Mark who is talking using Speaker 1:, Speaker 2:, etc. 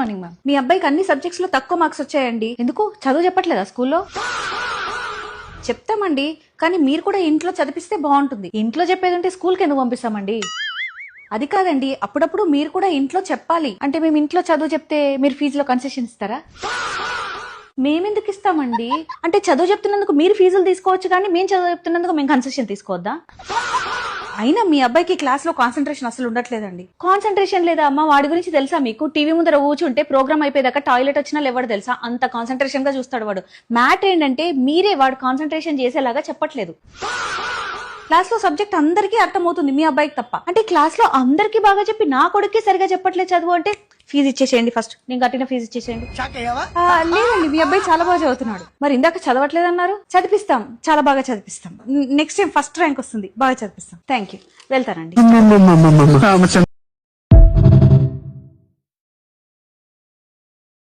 Speaker 1: Morning ma'am. మీ అబ్బాయికి అన్ని subjects లో తక్కువ మార్క్స్ వచ్చాయండి. ఎందుకు చదువు చెప్పట్లేదా స్కూల్లో? చెప్తామండి, కానీ మీరు కూడా ఇంట్లో చదివిస్తే బాగుంటుంది. ఇంట్లో చెప్పేదంటే స్కూల్కి ఎందుకు పంపిస్తామండి? అది కాదండి, అప్పుడప్పుడు మీరు కూడా ఇంట్లో చెప్పాలి. అంటే మేము ఇంట్లో చదువు చెప్తే మీరు ఫీజులో కన్సెషన్ ఇస్తారా? మేమెందుకు ఇస్తామండి? అంటే చదువు చెప్తున్నందుకు మీరు ఫీజులు తీసుకోవచ్చు, కానీ మేము చదువు చెప్తున్నందుకు మేము కన్సెషన్ తీసుకోవద్దా? అయినా మీ అబ్బాయికి క్లాస్ లో కాన్సన్ట్రేషన్ అసలు ఉండట్లేదండి. కాన్సన్ట్రేషన్ లేదా అమ్మా? వాడి గురించి తెలుసా మీకు? టీవీ ముందర కూర్చుంటే ప్రోగ్రామ్ అయిపోయేదాకా టాయిలెట్ వచ్చినా లేవాడు తెలుసా? అంత కాన్సన్ట్రేషన్ గా చూస్తాడు వాడు. మ్యాటర్ ఏంటంటే మీరే వాడు కాన్సన్ట్రేషన్ చేసేలాగా చెప్పట్లేదు. క్లాస్ లో సబ్జెక్ట్ అందరికీ అర్థమవుతుంది, మీ అబ్బాయికి తప్ప. అంటే క్లాస్ లో అందరికీ బాగా చెప్పి నా కొడుక్కి సరిగా చెప్పట్లేదు చదువు అంటే ఫీజు ఇచ్చేసేయండి, ఫస్ట్ నేను కట్టిన ఫీజు ఇచ్చేసేయండి. లేదండి, మీ అబ్బాయి చాలా బాగా చదువుతున్నాడు. మరి ఇందాక చదవట్లేదు అన్నారు. చదివిస్తాం, చాలా బాగా చదివిస్తాం. నెక్స్ట్ టైం ఫస్ట్ ర్యాంక్ వస్తుంది, బాగా చదివిస్తాం. థ్యాంక్ యూ, వెళ్తానండి.